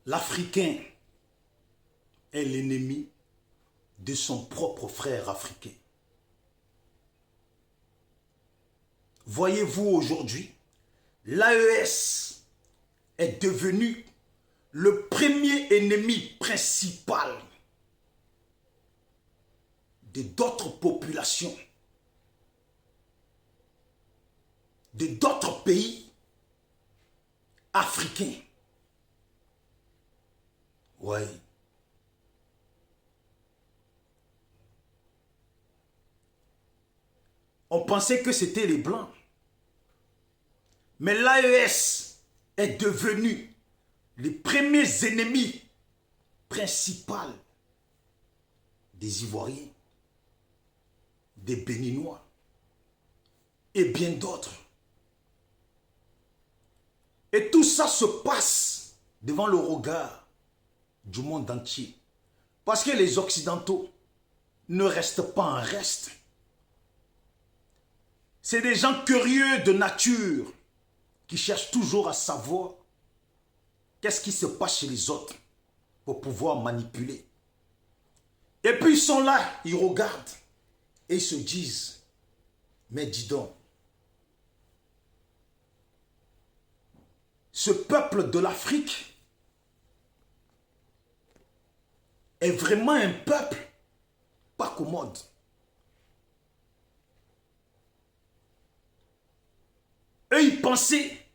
L'Africain est l'ennemi de son propre frère africain. Voyez-vous aujourd'hui, l'AES est devenu le premier ennemi principal de d'autres populations, de d'autres pays africains. Oui. On pensait que c'était les Blancs. Mais l'AES est devenu les premiers ennemis principaux des Ivoiriens, des Béninois et bien d'autres. Et tout ça se passe devant le regard du monde entier. Parce que les Occidentaux ne restent pas en reste. C'est des gens curieux de nature qui cherchent toujours à savoir qu'est-ce qui se passe chez les autres pour pouvoir manipuler. Et puis ils sont là, ils regardent et ils se disent, mais dis donc, ce peuple de l'Afrique est vraiment un peuple pas commode. Eux, ils pensaient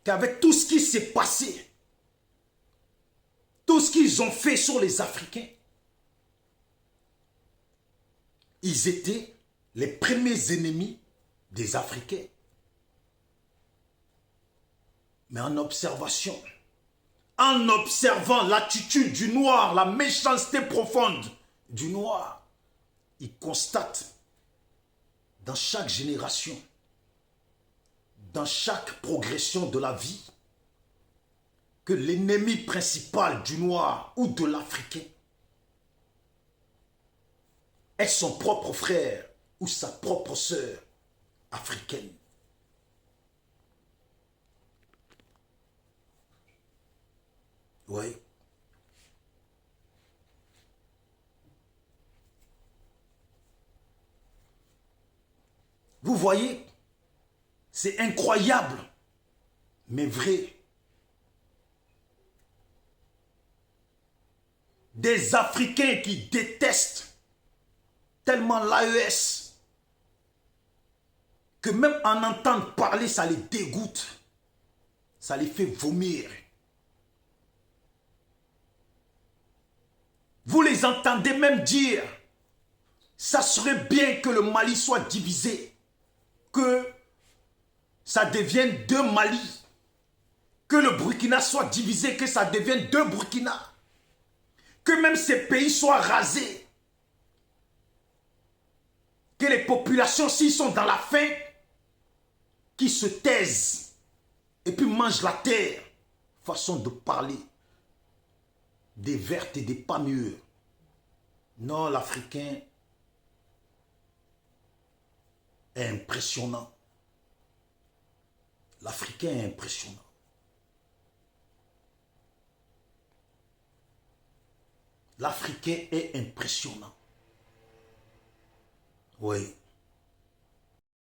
qu'avec tout ce qui s'est passé, tout ce qu'ils ont fait sur les Africains, ils étaient les premiers ennemis des Africains. Mais en observation, en observant l'attitude du noir, la méchanceté profonde du noir, ils constatent dans chaque génération, dans chaque progression de la vie, que l'ennemi principal du noir ou de l'Africain est son propre frère ou sa propre sœur africaine. Oui. Vous voyez, c'est incroyable, mais vrai. Des Africains qui détestent tellement l'AES que même en entendre parler, ça les dégoûte. Ça les fait vomir. Vous les entendez même dire, ça serait bien que le Mali soit divisé, que ça devienne deux Mali, que le Burkina soit divisé, que ça devienne deux Burkina, que même ces pays soient rasés, que les populations, s'ils sont dans la faim, qui se taisent et puis mangent la terre. Façon de parler des vertes et des pas mûres. Non, l'Africain est impressionnant. L'Africain est impressionnant. L'Africain est impressionnant. Oui.